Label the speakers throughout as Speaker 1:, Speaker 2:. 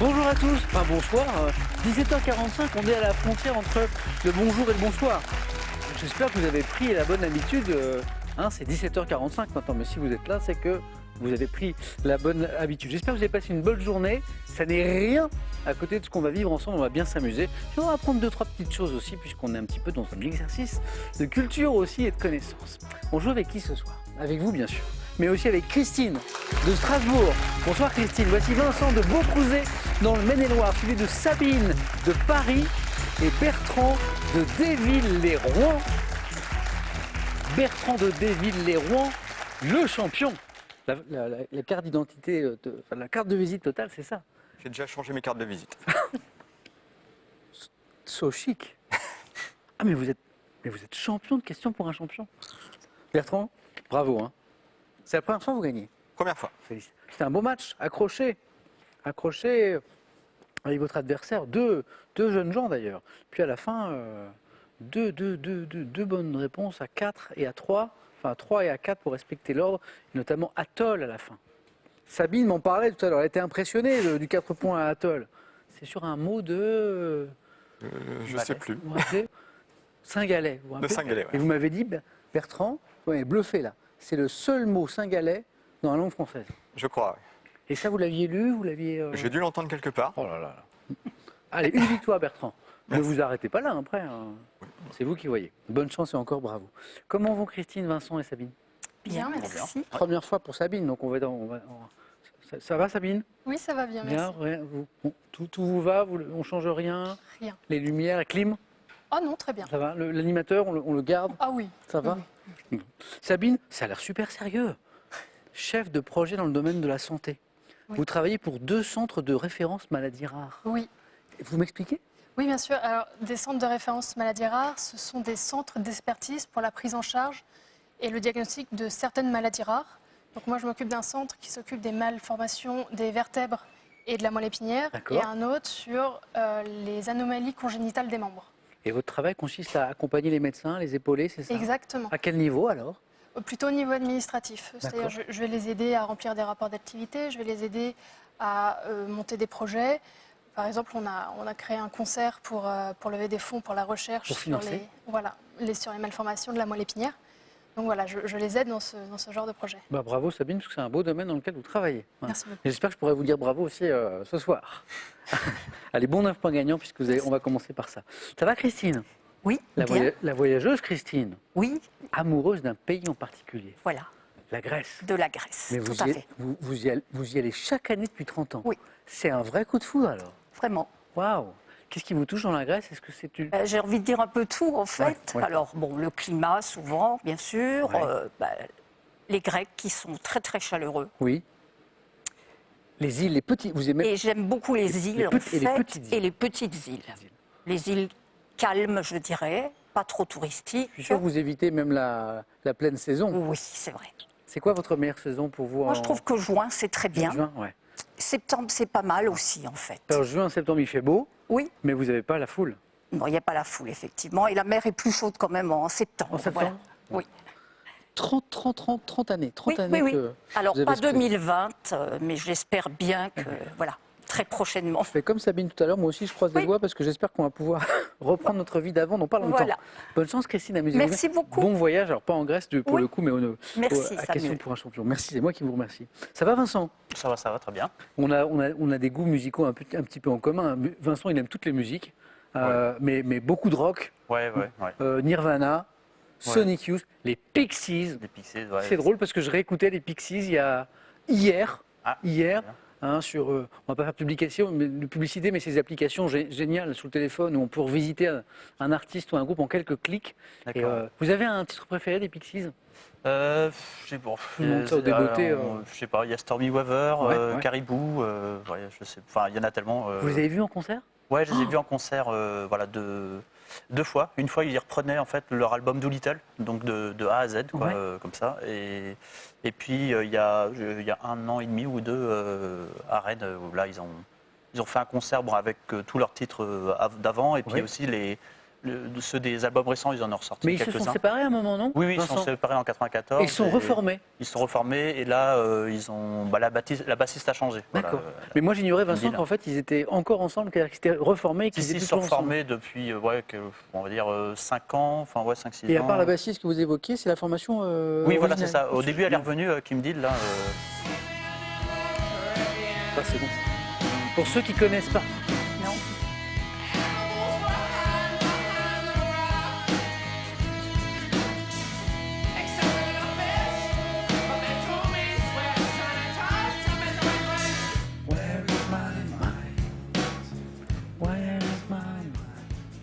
Speaker 1: Bonjour à tous, enfin bonsoir, 17h45, on est à la frontière entre le bonjour et le bonsoir. J'espère que vous avez pris la bonne habitude, c'est 17h45 maintenant, mais si vous êtes là, c'est que vous avez pris la bonne habitude. J'espère que vous avez passé une bonne journée, ça n'est rien à côté de ce qu'on va vivre ensemble, on va bien s'amuser. Et on va apprendre 2-3 petites choses aussi, puisqu'on est un petit peu dans un exercice de culture aussi et de connaissances. On joue avec qui ce soir? Avec vous bien sûr, mais aussi avec Christine de Strasbourg. Bonsoir Christine, voici Vincent de Beaucrouzet dans le Maine-et-Loire, suivi de Sabine de Paris et Bertrand de Déville-les-Rouen. Bertrand de Déville-les-Rouen, le champion. La carte d'identité, la carte de visite totale, c'est ça.
Speaker 2: J'ai déjà changé mes cartes de visite.
Speaker 1: So chic. Ah mais vous êtes champion de questions pour un champion. Bertrand, bravo. Hein. C'est la première fois que vous gagnez.
Speaker 2: Première fois.
Speaker 1: C'était un beau match, accroché avec votre adversaire, deux jeunes gens d'ailleurs. Puis à la fin, deux bonnes réponses à 4 et à 3, enfin à 3 et à 4 pour respecter l'ordre, notamment Atoll à la fin. Sabine m'en parlait tout à l'heure, elle était impressionnée du 4 points à Atoll. C'est sur un mot de...
Speaker 2: Je ne sais plus.
Speaker 1: Cingalais.
Speaker 2: De Cingalais, ouais.
Speaker 1: Et vous m'avez dit, Bertrand, vous m'avez bluffé là, c'est le seul mot cingalais dans la langue française.
Speaker 2: Je crois, oui.
Speaker 1: Et ça, vous l'aviez lu, vous l'aviez...
Speaker 2: J'ai dû l'entendre quelque part.
Speaker 1: Oh là là. Allez, une victoire, Bertrand. Ne vous arrêtez pas là, après. Hein. C'est vous qui voyez. Bonne chance et encore bravo. Comment vont Christine, Vincent et Sabine?
Speaker 3: Bien, merci.
Speaker 1: Première fois pour Sabine, donc ça va, Sabine?
Speaker 3: Oui, ça va bien,
Speaker 1: Bien,
Speaker 3: merci.
Speaker 1: ouais, tout vous va, on change rien?
Speaker 3: Rien.
Speaker 1: Les lumières, la clim?
Speaker 3: Oh non, très bien.
Speaker 1: Ça va? L'animateur, on le garde?
Speaker 3: Ah oui.
Speaker 1: Ça va?
Speaker 3: Oui.
Speaker 1: Sabine, ça a l'air super sérieux. Chef de projet dans le domaine de la santé.
Speaker 3: Oui.
Speaker 1: Vous travaillez pour 2 centres de référence maladies rares.
Speaker 3: Oui.
Speaker 1: Vous m'expliquez?
Speaker 3: Oui, bien sûr. Alors, des centres de référence maladies rares, ce sont des centres d'expertise pour la prise en charge et le diagnostic de certaines maladies rares. Donc moi, je m'occupe d'un centre qui s'occupe des malformations des vertèbres et de la moelle épinière, et un autre sur les anomalies congénitales des membres.
Speaker 1: Et votre travail consiste à accompagner les médecins, les épauler, c'est ça?
Speaker 3: Exactement.
Speaker 1: À quel niveau alors?
Speaker 3: Plutôt au niveau administratif. C'est-à-dire, je vais les aider à remplir des rapports d'activité, je vais les aider à monter des projets. Par exemple, on a créé un concert pour lever des fonds pour la recherche sur les malformations de la moelle épinière. Donc voilà, je les aide dans ce genre de projet.
Speaker 1: Bravo Sabine, parce que c'est un beau domaine dans lequel vous travaillez.
Speaker 3: Merci beaucoup.
Speaker 1: J'espère que je pourrai vous dire bravo aussi ce soir. Allez, bon 9 points gagnants, puisque on va commencer par ça. Ça va Christine?
Speaker 4: Oui,
Speaker 1: la voyageuse Christine?
Speaker 4: Oui.
Speaker 1: Amoureuse d'un pays en particulier?
Speaker 4: Voilà.
Speaker 1: La Grèce.
Speaker 4: De la Grèce,
Speaker 1: Mais
Speaker 4: tout à fait.
Speaker 1: vous y allez chaque année depuis 30 ans?
Speaker 4: Oui.
Speaker 1: C'est un vrai coup de foudre alors?
Speaker 4: Vraiment.
Speaker 1: Waouh! Qu'est-ce qui vous touche dans la Grèce? Est-ce que c'est une...
Speaker 4: J'ai envie de dire un peu tout, en fait.
Speaker 1: Ouais.
Speaker 4: Alors, bon, le climat, souvent, bien sûr.
Speaker 1: Ouais.
Speaker 4: Les Grecs, qui sont très, très chaleureux.
Speaker 1: Oui. Les îles, les petits... Vous aimez...
Speaker 4: Et j'aime beaucoup les îles, en fait.
Speaker 1: Et les petites îles.
Speaker 4: Et les petites îles. Les îles calmes, je dirais, pas trop touristiques.
Speaker 1: Je suis sûr que vous évitez même la pleine saison.
Speaker 4: Oui, c'est vrai.
Speaker 1: C'est quoi votre meilleure saison pour vous?
Speaker 4: Moi, je trouve que juin, c'est très bien.
Speaker 1: Juin, ouais.
Speaker 4: Septembre, c'est pas mal aussi, en fait.
Speaker 1: Alors, juin, septembre, il fait beau,
Speaker 4: Oui.
Speaker 1: mais vous n'avez pas la foule.
Speaker 4: Bon, il n'y a pas la foule, effectivement. Et la mer est plus chaude quand même en septembre.
Speaker 1: En septembre?
Speaker 4: Voilà. Oui.
Speaker 1: 30 années. 30 années
Speaker 4: oui.
Speaker 1: que
Speaker 4: Alors,
Speaker 1: vous avez
Speaker 4: pas
Speaker 1: ce projet.
Speaker 4: 2020, mais j'espère bien que, voilà, très prochainement.
Speaker 1: Je fais comme Sabine tout à l'heure, moi aussi je croise les doigts parce que j'espère qu'on va pouvoir reprendre notre vie d'avant dans pas longtemps.
Speaker 4: Voilà.
Speaker 1: Bonne chance Christine, amusez-vous.
Speaker 4: Merci beaucoup.
Speaker 1: Bon voyage, alors pas en Grèce pour le coup, mais
Speaker 4: Merci,
Speaker 1: à question
Speaker 4: Samuel.
Speaker 1: pour un champion. Merci, c'est moi qui vous remercie. Ça va Vincent?
Speaker 5: Ça va, très bien.
Speaker 1: On a des goûts musicaux un petit peu en commun. Vincent, il aime toutes les musiques, mais beaucoup de rock.
Speaker 5: Ouais.
Speaker 1: Nirvana, Sonic Youth, les Pixies.
Speaker 5: Les Pixies, ouais.
Speaker 1: C'est drôle parce que je réécoutais les Pixies hier, sur, on va pas faire de publicité, mais ces applications géniales sur le téléphone où on peut revisiter un artiste ou un groupe en quelques clics. Et, vous avez un titre préféré des Pixies?
Speaker 5: Je sais pas. Je sais pas, il y a Stormy Weather, Caribou, je sais. Enfin, il y en a tellement.
Speaker 1: Vous les avez vus en concert?
Speaker 5: Ouais, je les ai vus en concert, deux fois. Une fois, ils reprenaient en fait leur album Doolittle, donc de A à Z, quoi, comme ça. Et puis il y a 1 an et demi ou 2 à Rennes, où là ils ont fait un concert avec tous leurs titres d'avant, et puis aussi ceux des albums récents, ils en ont ressorti
Speaker 1: Mais ils se
Speaker 5: quelques-uns.
Speaker 1: sont séparés à un moment, non
Speaker 5: Oui, ils
Speaker 1: Vincent
Speaker 5: sont séparés en 94.
Speaker 1: Et ils sont reformés.
Speaker 5: Ils sont reformés et là, la bassiste a changé. Voilà,
Speaker 1: D'accord. Mais moi j'ignorais, Vincent,
Speaker 5: Dylan.
Speaker 1: qu'en fait ils étaient encore ensemble, qu'ils étaient reformés et qu'ils
Speaker 5: Si,
Speaker 1: étaient
Speaker 5: ils
Speaker 1: plus
Speaker 5: sont
Speaker 1: ensemble.
Speaker 5: reformés depuis, on va dire, 5 ans, enfin 5-6 ans.
Speaker 1: Et à part la bassiste que vous évoquiez, c'est la formation
Speaker 5: Oui, voilà, c'est
Speaker 1: originale.
Speaker 5: ça. Au début, elle est revenue, Kim Deal, là.
Speaker 1: Ah, c'est bon. Pour ceux qui ne connaissent pas.
Speaker 4: Non.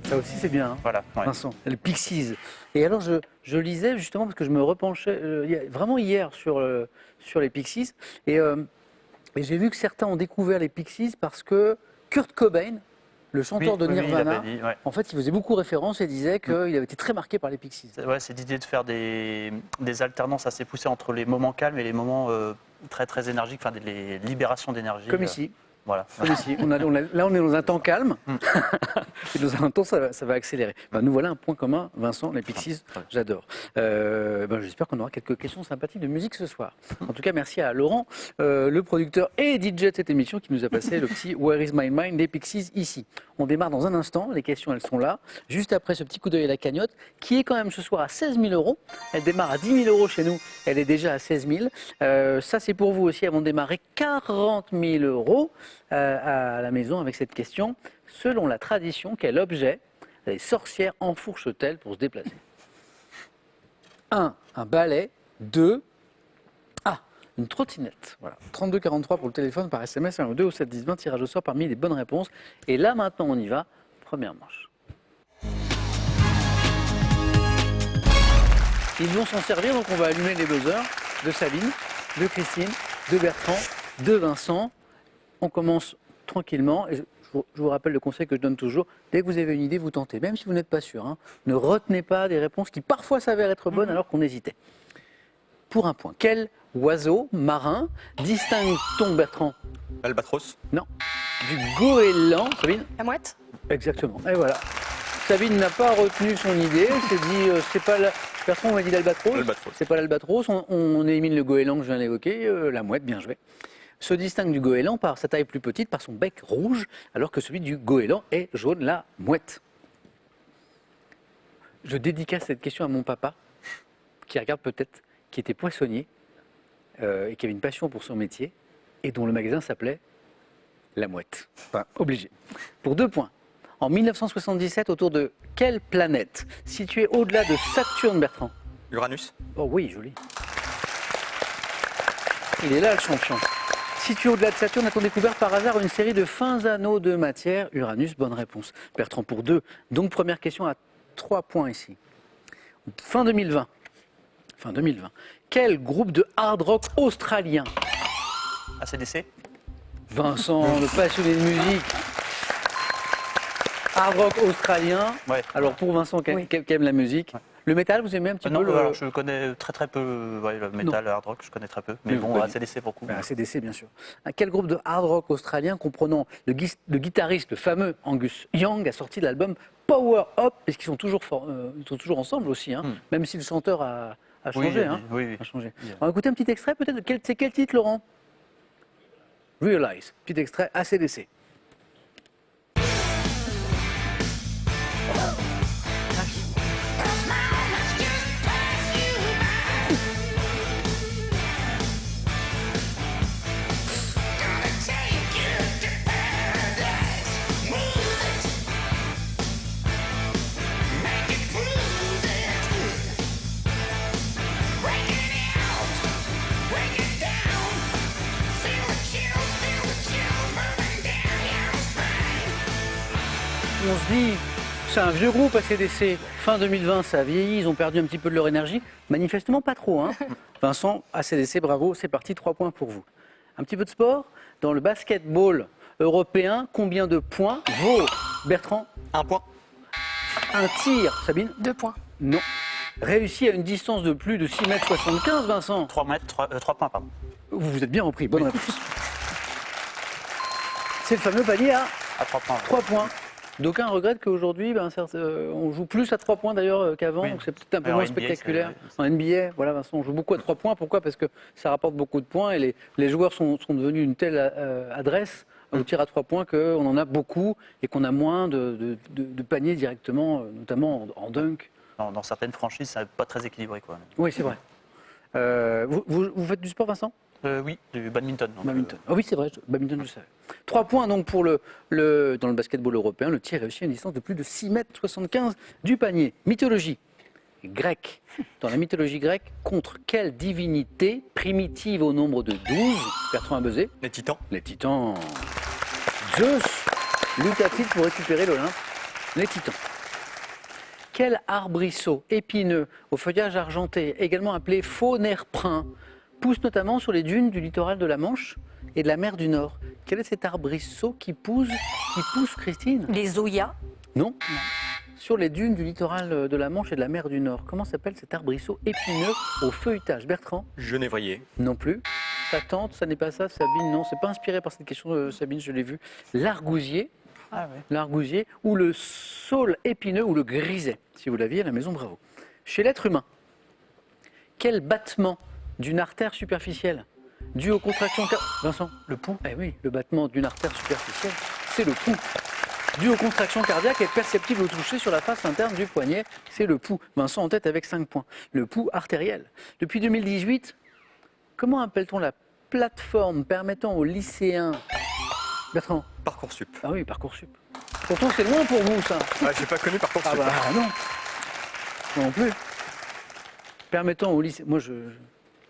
Speaker 1: Ça aussi c'est bien, hein,
Speaker 5: Voilà. Ouais.
Speaker 1: Vincent. Les Pixies. Et alors je lisais justement parce que je me repenchais vraiment hier sur les Pixies et j'ai vu que certains ont découvert les Pixies parce que Kurt Cobain, le chanteur de
Speaker 5: Oui, il
Speaker 1: Nirvana,
Speaker 5: l'avait dit, ouais.
Speaker 1: en fait il faisait beaucoup référence et disait qu'il avait été très marqué par les Pixies.
Speaker 5: Ouais, c'est l'idée de faire des alternances assez poussées entre les moments calmes et les moments très très énergiques, enfin les libérations d'énergie.
Speaker 1: Comme ici.
Speaker 5: Voilà.
Speaker 1: Comme ici. Là, on est dans un temps calme. Et dans un temps, ça va accélérer. Ben, nous voilà un point commun, Vincent, les Pixies, j'adore. J'espère qu'on aura quelques questions sympathiques de musique ce soir. En tout cas, merci à Laurent, le producteur et DJ de cette émission, qui nous a passé le petit Where is my mind des Pixies ici. On démarre dans un instant. Les questions, elles sont là. Juste après ce petit coup d'œil à la cagnotte, qui est quand même ce soir à 16 000 €. Elle démarre à 10 000 € chez nous. Elle est déjà à 16 000. Ça, c'est pour vous aussi, avant de démarrer, 40 000 € à la maison avec cette question. Selon la tradition, quel objet les sorcières enfourchent-elles pour se déplacer? 1. Un balai. 2. Une trottinette. Voilà. 32 43 pour le téléphone, par SMS, 1 ou 2 au 7 10 20, tirage au sort parmi les bonnes réponses. Et là, maintenant, on y va. Première manche. Ils vont s'en servir, donc on va allumer les buzzers de Sabine, de Christine, de Bertrand, de Vincent. On commence tranquillement. Et je vous rappelle le conseil que je donne toujours. Dès que vous avez une idée, vous tentez. Même si vous n'êtes pas sûr. Ne retenez pas des réponses qui parfois s'avèrent être bonnes alors qu'on hésitait. Pour un point. Quel oiseau marin distingue-t-on, Bertrand?
Speaker 2: Albatros.
Speaker 1: Non. Du goéland. Sabine?
Speaker 3: La mouette?
Speaker 1: Exactement. Et voilà. Sabine n'a pas retenu son idée. Elle s'est dit, c'est pas Bertrand, on m'a dit l'albatros.
Speaker 2: L'albatros.
Speaker 1: C'est pas l'albatros. On élimine le goéland que je viens d'évoquer. La mouette, bien joué. Se distingue du goéland par sa taille plus petite, par son bec rouge, alors que celui du goéland est jaune, la mouette. Je dédicace cette question à mon papa, qui regarde peut-être, qui était poissonnier, et qui avait une passion pour son métier, et dont le magasin s'appelait La Mouette. Enfin, obligé. Pour 2 points. En 1977, autour de quelle planète, située au-delà de Saturne, Bertrand?
Speaker 2: Uranus.
Speaker 1: Oh oui, joli. Il est là, le champion. Situé au-delà de Saturne, a-t-on découvert par hasard une série de fins anneaux de matière? Uranus, bonne réponse. Bertrand pour 2. Donc première question à 3 points ici. Fin 2020. Quel groupe de hard rock australien?
Speaker 5: ACDC.
Speaker 1: Vincent, le passionné de musique. Hard rock australien.
Speaker 5: Ouais.
Speaker 1: Alors pour Vincent qui
Speaker 4: Oui.
Speaker 1: aime la musique.
Speaker 5: Ouais.
Speaker 1: Le métal, vous aimez un petit
Speaker 5: Non,
Speaker 1: peu
Speaker 5: alors, je connais très peu le métal, le hard rock, je connais très peu. Mais
Speaker 1: Mais
Speaker 5: bon,
Speaker 1: vous
Speaker 5: ACDC beaucoup.
Speaker 1: ACDC, bien sûr. Quel groupe de hard rock australien comprenant le guitariste, le fameux Angus Young, a sorti l'album Power Up, parce qu'ils sont toujours ensemble aussi, même si le chanteur a changé.
Speaker 5: Oui.
Speaker 1: A changé.
Speaker 5: Oui.
Speaker 1: On va écouter un petit extrait peut-être. C'est quel titre, Laurent? Realize. Petit extrait ACDC. On se dit, c'est un vieux groupe ACDC. Fin 2020, ça a vieilli, ils ont perdu un petit peu de leur énergie. Manifestement pas trop. Vincent, ACDC, bravo, c'est parti, 3 points pour vous. Un petit peu de sport. Dans le basketball européen, combien de points vaut, Bertrand?
Speaker 2: 1 point.
Speaker 1: Un tir, Sabine?
Speaker 3: 2 points.
Speaker 1: Non. Réussi à une distance de plus de 6,75 m, Vincent?
Speaker 5: 3 points, pardon.
Speaker 1: Vous vous êtes bien repris, bonne réponse. C'est le fameux palier à
Speaker 5: À 3 points.
Speaker 1: 3 points. D'aucuns regrettent qu'aujourd'hui, on joue plus à 3 points d'ailleurs qu'avant,
Speaker 5: Oui.
Speaker 1: donc c'est peut-être un peu
Speaker 5: En
Speaker 1: moins
Speaker 5: NBA,
Speaker 1: spectaculaire.
Speaker 5: c'est-
Speaker 1: En NBA, voilà Vincent, on joue beaucoup à 3 points. Pourquoi? Parce que ça rapporte beaucoup de points et les joueurs sont devenus une telle adresse au tir à 3 points qu'on en a beaucoup et qu'on a moins de paniers directement, notamment en dunk.
Speaker 5: Dans certaines franchises, c'est pas très équilibré, quoi.
Speaker 1: Oui, c'est vrai. Vous faites du sport, Vincent?
Speaker 5: Oui, du badminton. donc,
Speaker 1: Badminton. Ah oui, c'est vrai, badminton, je savais. 3 points donc pour dans le basketball européen, le tir réussi à une distance de plus de 6,75 m du panier. Mythologie grecque. Dans la mythologie grecque, contre quelle divinité primitive au nombre de 12, Bertrand a buzzé?
Speaker 2: Les titans.
Speaker 1: Les titans. Zeus lutte-t-il pour récupérer l'Olympe? Les titans. Quel arbrisseau épineux au feuillage argenté, également appelé faux nerf-prin, pousse notamment sur les dunes du littoral de la Manche et de la mer du Nord? Quel est cet arbrisseau qui pousse, Christine?
Speaker 4: Les Zoyas,
Speaker 1: Non. Sur les dunes du littoral de la Manche et de la mer du Nord. Comment s'appelle cet arbrisseau épineux au feuilletage? Bertrand?
Speaker 2: Genévrier.
Speaker 1: Non plus. Sa tante, ça n'est pas ça. Sabine, non. C'est pas inspiré par cette question, Sabine, je l'ai vu. L'argousier.
Speaker 5: Ah ouais.
Speaker 1: L'argousier, ou le saule épineux, ou le griset. Si vous l'aviez à la maison, bravo. Chez l'être humain, quel battement d'une artère superficielle dû aux contractions... Vincent?
Speaker 5: Le pouls.
Speaker 1: Eh oui, le battement d'une artère superficielle, c'est le pouls. Dû aux contractions cardiaques est perceptible au toucher sur la face interne du poignet, c'est le pouls. Vincent en tête avec 5 points. Le pouls artériel. Depuis 2018, comment appelle-t-on la plateforme permettant aux lycéens... Bertrand?
Speaker 2: Parcoursup.
Speaker 1: Ah oui, Parcoursup. Pourtant, c'est loin pour vous, ça.
Speaker 2: Ah, j'ai pas connu Parcoursup.
Speaker 1: Ah bah non. Moi non plus. Permettant au lycée... Moi,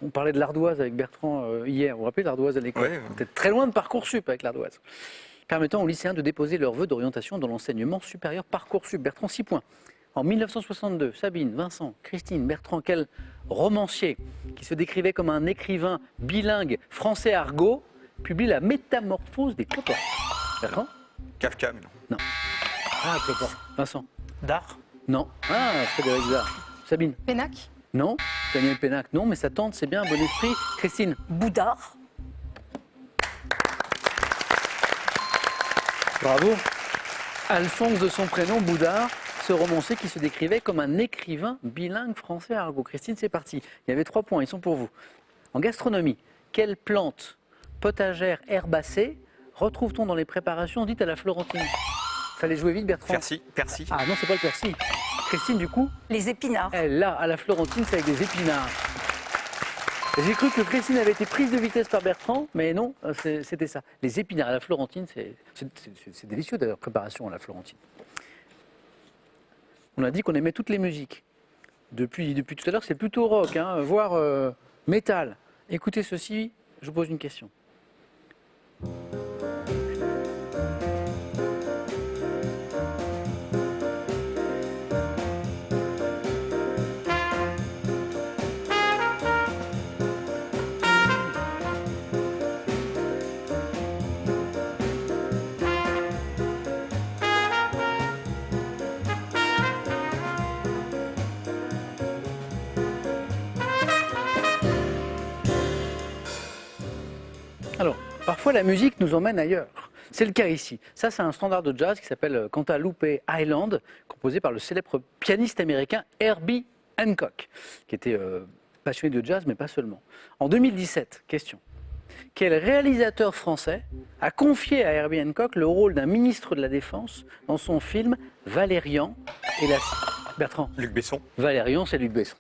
Speaker 1: on parlait de l'ardoise avec Bertrand hier. Vous vous rappelez l'ardoise à l'école?
Speaker 2: Ouais.
Speaker 1: Vous êtes très loin de Parcoursup avec l'ardoise. Permettant aux lycéens de déposer leurs vœux d'orientation dans l'enseignement supérieur Parcoursup. Bertrand, 6 points. En 1962, Sabine, Vincent, Christine, Bertrand, quel romancier qui se décrivait comme un écrivain bilingue français-argot publie La Métamorphose des cloportes? Bertrand?
Speaker 2: Kafka, mais non.
Speaker 1: Ah, cloporte. Vincent?
Speaker 5: D'art.
Speaker 1: Non. Ah, Frédéric Dard. Sabine?
Speaker 3: Pénac.
Speaker 1: Non. Daniel Pénac? Non, mais sa tante, c'est bien, bon esprit. Christine?
Speaker 4: Boudard,
Speaker 1: Bravo. Alphonse de son prénom, Boudard, ce romancier qui se décrivait comme un écrivain bilingue français-argot. Christine, c'est parti. Il y avait 3 points, ils sont pour vous. En gastronomie, quelle plante potagère herbacée retrouve-t-on dans les préparations dites à la florentine? Fallait jouer vite, Bertrand.
Speaker 2: Persil.
Speaker 1: Ah non, c'est pas le persil. Christine, du coup,
Speaker 4: les épinards.
Speaker 1: elle, là, à la florentine, c'est avec des épinards. J'ai cru que Christine avait été prise de vitesse par Bertrand, mais non, c'était ça. Les épinards à la florentine, c'est délicieux d'ailleurs, préparation à la florentine. On a dit qu'on aimait toutes les musiques. Depuis tout à l'heure, c'est plutôt rock, voire métal. Écoutez ceci, je vous pose une question. Alors, parfois la musique nous emmène ailleurs. C'est le cas ici. Ça, c'est un standard de jazz qui s'appelle Cantaloupe Island, composé par le célèbre pianiste américain Herbie Hancock, qui était passionné de jazz, mais pas seulement. En 2017, question. Quel réalisateur français a confié à Herbie Hancock le rôle d'un ministre de la Défense dans son film Valérian et la... Bertrand?
Speaker 2: Luc Besson.
Speaker 1: Valérian, c'est Luc Besson.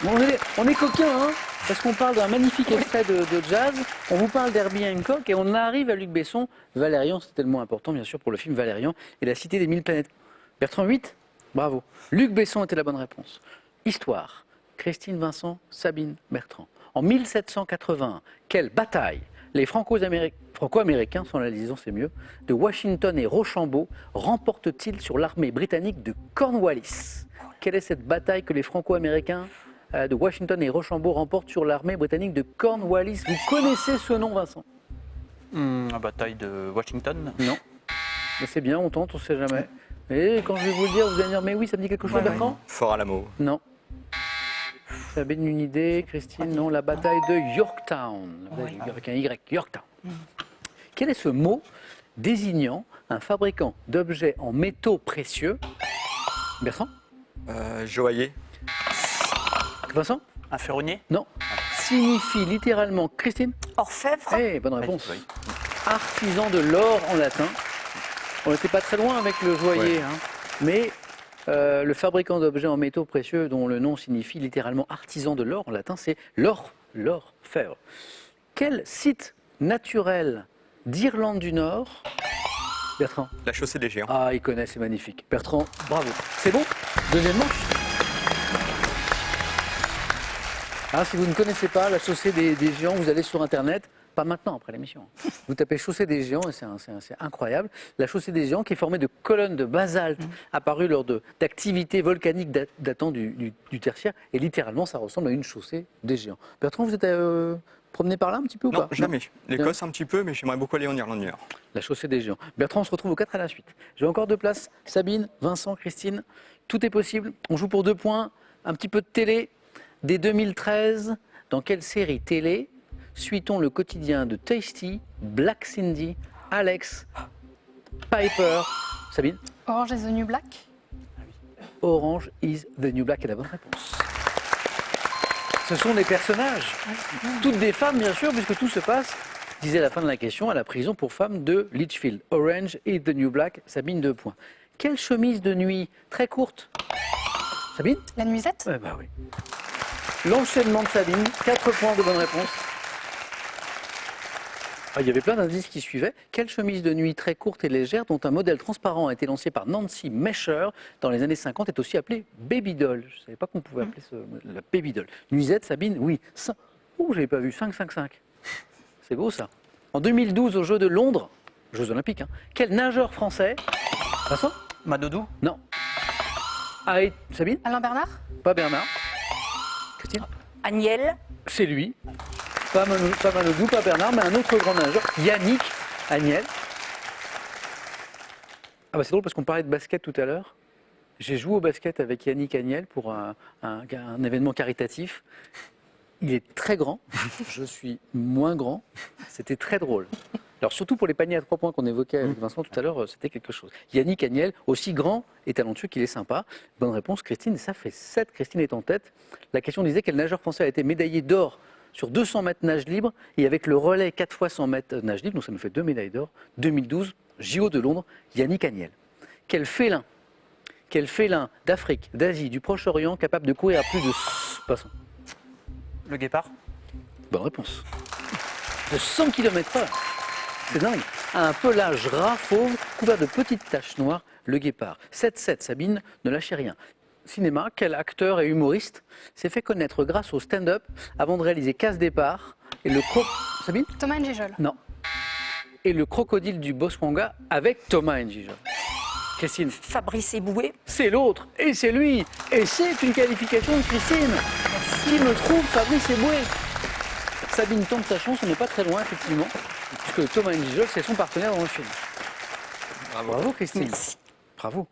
Speaker 1: Bon, on est coquins, hein, parce qu'on parle d'un magnifique extrait de jazz, on vous parle d'Herbie Hancock et on arrive à Luc Besson. Valérian, c'est tellement important, bien sûr, pour le film Valérian et la cité des 1000 planètes. Bertrand, 8? Bravo. Luc Besson était la bonne réponse. Histoire. Christine, Vincent, Sabine, Bertrand. En 1781, quelle bataille les Franco-américains, sans la liaison c'est mieux, de Washington et Rochambeau remportent-ils sur l'armée britannique de Cornwallis? Quelle est cette bataille que les Franco-américains de Washington et Rochambeau remportent sur l'armée britannique de Cornwallis? Vous connaissez ce nom, Vincent?
Speaker 5: La bataille de Washington.
Speaker 1: Non. Mais c'est bien, on tente, on ne sait jamais. Et quand je vais vous le dire, vous allez dire, mais oui, ça me dit quelque chose, Bertrand?
Speaker 2: Fort Alamo.
Speaker 1: Non. Vous avez une idée, Christine? Non, la bataille de Yorktown. Avec un Y, Yorktown. Quel est ce mot désignant un fabricant d'objets en métaux précieux. Bertrand?
Speaker 2: Joaillier.
Speaker 1: Vincent?
Speaker 5: Un ferronnier?
Speaker 1: Non. Signifie littéralement, Christine?
Speaker 4: Orfèvre.
Speaker 1: Eh, bonne réponse.
Speaker 5: Oui.
Speaker 1: Artisan de l'or en latin. On n'était pas très loin avec le joaillier,
Speaker 2: Ouais.
Speaker 1: hein. Mais le fabricant d'objets en métaux précieux, dont le nom signifie littéralement artisan de l'or en latin, c'est l'orfèvre. Quel site naturel d'Irlande du Nord? Bertrand?
Speaker 2: La chaussée des géants.
Speaker 1: Ah, il connaît, c'est magnifique. Bertrand, bravo. C'est bon? Deuxième manche. Ah, si vous ne connaissez pas la chaussée des géants, vous allez sur Internet, pas maintenant, après l'émission. Vous tapez chaussée des géants et c'est incroyable. La chaussée des géants qui est formée de colonnes de basalte apparues lors d'activités volcaniques datant du tertiaire. Et littéralement, ça ressemble à une chaussée des géants. Bertrand, vous êtes promené par là un petit peu ou
Speaker 2: Non,
Speaker 1: pas?
Speaker 2: jamais. L'Écosse un petit peu, mais j'aimerais beaucoup aller en Irlande du Nord.
Speaker 1: La chaussée des géants. Bertrand, on se retrouve aux 4 à la suite. J'ai encore 2 places. Sabine, Vincent, Christine, tout est possible. On joue pour 2 points. Un petit peu de télé. Dès 2013, dans quelle série télé suit-on le quotidien de Tasty, Black Cindy, Alex, Piper? Sabine?
Speaker 3: Orange is the New Black.
Speaker 1: Orange is the New Black est la bonne réponse. Ce sont des personnages, toutes des femmes bien sûr, puisque tout se passe, disait à la fin de la question, à la prison pour femmes de Litchfield. Orange is the New Black, Sabine 2 points. Quelle chemise de nuit très courte? Sabine?
Speaker 3: La nuisette.
Speaker 1: Eh ben oui. L'enchaînement de Sabine, 4 points de bonne réponse. Ah, il y avait plein d'indices qui suivaient. Quelle chemise de nuit très courte et légère, dont un modèle transparent a été lancé par Nancy Mesher dans les années 50, est aussi appelée Baby Doll. Je ne savais pas qu'on pouvait appeler la Baby Doll. Nuisette, Sabine, oui. Oh, je n'avais pas vu. 5-5-5. C'est beau ça. En 2012, aux Jeux de Londres, Jeux Olympiques, hein, quel nageur français? Vincent?
Speaker 5: Madodou?
Speaker 1: Non. Sabine?
Speaker 3: Alain Bernard.
Speaker 1: Pas Bernard. Christine?
Speaker 4: Agnel.
Speaker 1: C'est lui. Pas Manodou, pas Bernard, mais un autre grand nageur, Yannick Agnel. Ah bah c'est drôle parce qu'on parlait de basket tout à l'heure. J'ai joué au basket avec Yannick Agnel pour un événement caritatif. Il est très grand, je suis moins grand. C'était très drôle. Alors surtout pour les paniers à 3 points qu'on évoquait avec Vincent tout à l'heure, c'était quelque chose. Yannick Agnel, aussi grand et talentueux qu'il est sympa. Bonne réponse, Christine, ça fait 7. Christine est en tête. La question disait quel nageur français a été médaillé d'or sur 200 mètres nage libre et avec le relais 4 fois 100 mètres nage libre, donc ça nous fait 2 médailles d'or. 2012, JO de Londres, Yannick Agnel. Quel félin d'Afrique, d'Asie, du Proche-Orient capable de courir à plus de... Passons.
Speaker 5: Le guépard?
Speaker 1: Bonne réponse. De 100 km/h. C'est dingue. À un pelage ras fauve, couvert de petites taches noires, le guépard. 7-7, Sabine, ne lâchez rien. Cinéma, quel acteur et humoriste s'est fait connaître grâce au stand-up avant de réaliser Casse Départ et le Sabine?
Speaker 3: Thomas N'Gijol.
Speaker 1: Non. Et le crocodile du Botswana avec Thomas N'Gijol. Christine?
Speaker 4: Fabrice Eboué.
Speaker 1: C'est l'autre, et c'est lui, et c'est une qualification de Christine. Qui me trouve Fabrice Eboué. Sabine tente sa chance, on n'est pas très loin effectivement, puisque Thomas N'Gijol, c'est son partenaire dans le film. Bravo Christine.
Speaker 4: Merci.
Speaker 1: Bravo.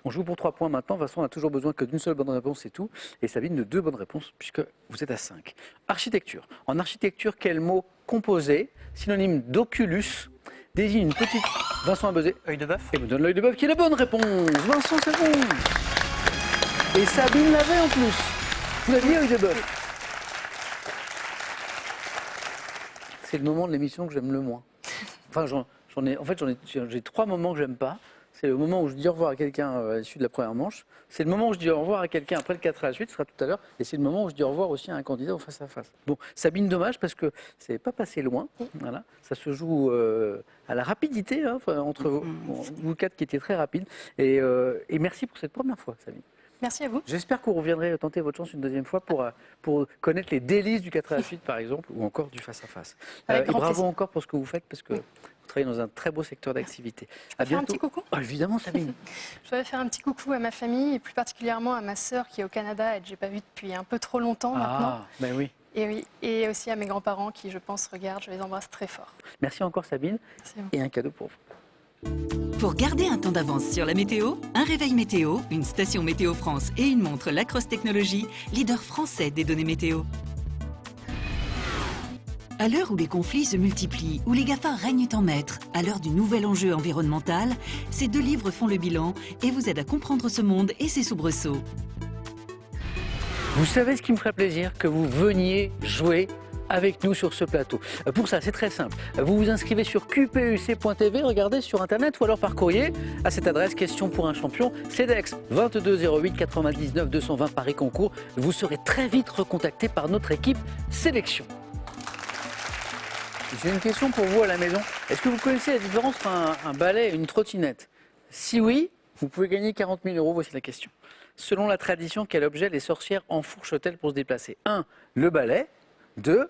Speaker 1: On joue pour 3 points maintenant. Vincent n'a toujours besoin que d'une seule bonne réponse, c'est tout. Et Sabine de 2 bonnes réponses, puisque vous êtes à 5. Architecture. En architecture, quel mot composé, synonyme d'oculus, désigne une petite... Vincent a buzzé.
Speaker 5: Œil de bœuf?
Speaker 1: Et me donne l'œil de bœuf qui est la bonne réponse. Vincent, c'est bon. Et Sabine l'avait en plus. Vous l'aviez, œil de bœuf. C'est le moment de l'émission que j'aime le moins. Enfin, j'ai 3 moments que j'aime pas. C'est le moment où je dis au revoir à quelqu'un à l'issue de la première manche. C'est le moment où je dis au revoir à quelqu'un après le 4 à la suite, ce sera tout à l'heure. Et c'est le moment où je dis au revoir aussi à un candidat au face à face. Bon, Sabine, dommage parce que c'est pas passé loin. Voilà, ça se joue à la rapidité hein, entre vous 4 qui étiez très rapides. Et merci pour cette première fois, Sabine.
Speaker 3: Merci à vous.
Speaker 1: J'espère que vous reviendrez tenter votre chance une deuxième fois pour connaître les délices du 4 à la suite, par exemple, ou encore du face à face.
Speaker 3: Avec
Speaker 1: Et
Speaker 3: grand
Speaker 1: bravo
Speaker 3: plaisir.
Speaker 1: encore pour ce que vous faites parce que vous travaillez dans un très beau secteur d'activité. À
Speaker 3: faire un
Speaker 1: bientôt.
Speaker 3: petit coucou
Speaker 1: Oh, évidemment, Sabine.
Speaker 3: Je voudrais faire un petit coucou à ma famille et plus particulièrement à ma sœur qui est au Canada et que je n'ai pas vue depuis un peu trop longtemps maintenant.
Speaker 1: Ah, ben oui.
Speaker 3: Et oui, et aussi à mes grands-parents qui, je pense, regardent. Je les embrasse très fort.
Speaker 1: Merci encore, Sabine.
Speaker 3: Merci à vous.
Speaker 1: Et un cadeau pour vous.
Speaker 6: Pour garder un temps d'avance sur la météo, un réveil météo, une station Météo France et une montre Lacrosse Technologies, leader français des données météo. À l'heure où les conflits se multiplient, où les GAFA règnent en maître, à l'heure du nouvel enjeu environnemental, ces 2 livres font le bilan et vous aident à comprendre ce monde et ses soubresauts.
Speaker 1: Vous savez ce qui me ferait plaisir? Que vous veniez jouer avec nous sur ce plateau. Pour ça, c'est très simple. Vous vous inscrivez sur qpuc.tv, regardez sur Internet ou alors par courrier à cette adresse question pour un champion, CEDEX 22 08 99 220 Paris Concours. Vous serez très vite recontacté par notre équipe sélection. J'ai une question pour vous à la maison. Est-ce que vous connaissez la différence entre un balai et une trottinette? Si oui, vous pouvez gagner 40 000 €. Voici la question. Selon la tradition, quel objet les sorcières enfourchent-elles pour se déplacer? 1. Le balai. 2.